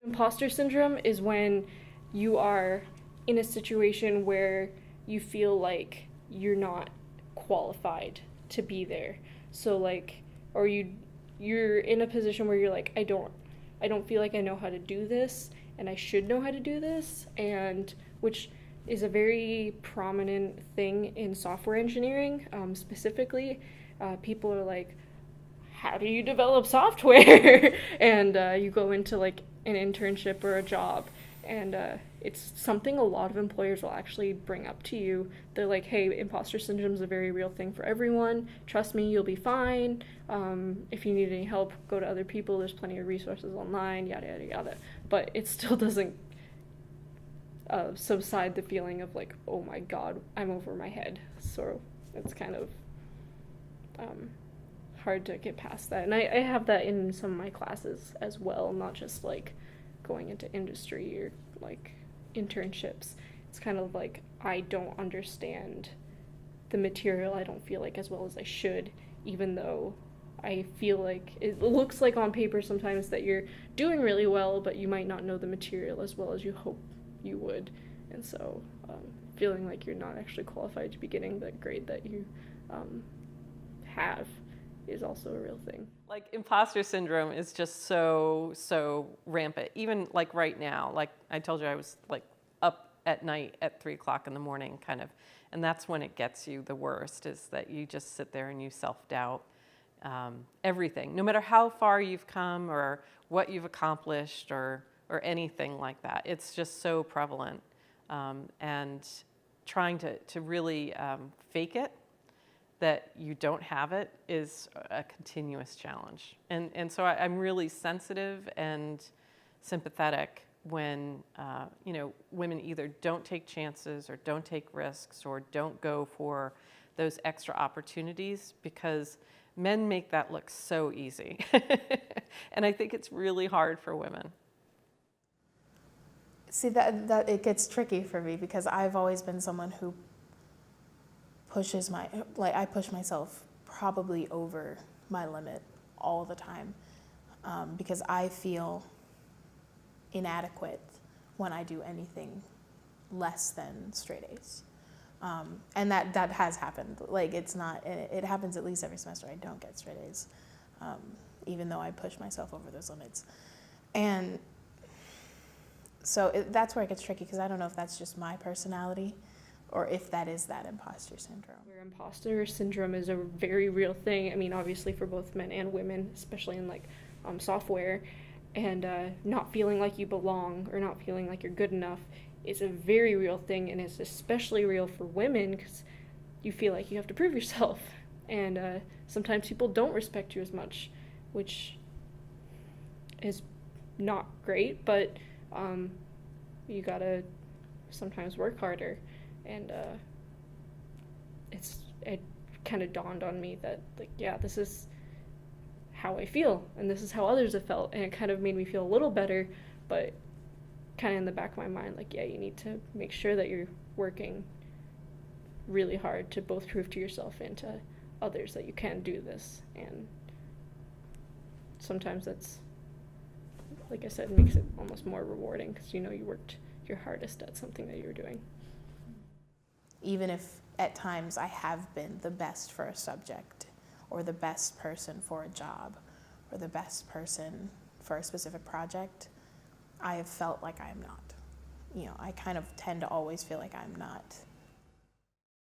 Imposter syndrome is when you are in a situation where you feel like you're not qualified to be there. So like or you're in a position where you're like I don't feel like I know how to do this and I should know how to do this, and which is a very prominent thing in software engineering, specifically. People are like, how do you develop software? And you go into like an internship or a job, and it's something a lot of employers will actually bring up to you. They're like, hey, imposter syndrome is a very real thing for everyone. Trust me, you'll be fine. If you need any help, go to other people. There's plenty of resources online, yada, yada, yada. But it still doesn't subside the feeling of like, oh my God, I'm over my head. So it's kind of um, hard to get past that. And I have that in some of my classes as well, not just like going into industry or like internships. It's kind of like I don't understand the material, I don't feel like, as well as I should, even though I feel like it looks like on paper sometimes that you're doing really well, but you might not know the material as well as you hope you would. And so feeling like you're not actually qualified to be getting the grade that you have is also a real thing. Like imposter syndrome is just so rampant. Even like right now, like I told you, I was like up at night at 3 o'clock in the morning kind of, and that's when it gets you the worst, is that you just sit there and you self-doubt everything, no matter how far you've come or what you've accomplished or anything like that. It's just so prevalent, and trying to really fake it, that you don't have it, is a continuous challenge. And so I'm really sensitive and sympathetic when women either don't take chances or don't take risks or don't go for those extra opportunities, because men make that look so easy. And I think it's really hard for women. See, that it gets tricky for me, because I've always been someone who I push myself probably over my limit all the time, because I feel inadequate when I do anything less than straight A's. And that has happened. Like it happens at least every semester I don't get straight A's, even though I push myself over those limits. And so that's where it gets tricky, because I don't know if that's just my personality or if that is that imposter syndrome. Where imposter syndrome is a very real thing. I mean, obviously for both men and women, especially in like software, and not feeling like you belong or not feeling like you're good enough is a very real thing, and it's especially real for women because you feel like you have to prove yourself, and sometimes people don't respect you as much, which is not great, but you gotta sometimes work harder. And it kind of dawned on me that, like, yeah, this is how I feel, and this is how others have felt, and it kind of made me feel a little better, but kind of in the back of my mind, like, yeah, you need to make sure that you're working really hard to both prove to yourself and to others that you can do this. And sometimes that's, like I said, makes it almost more rewarding because you know you worked your hardest at something that you were doing. Even if at times I have been the best for a subject, or the best person for a job, or the best person for a specific project, I have felt like I'm not. I kind of tend to always feel like I'm not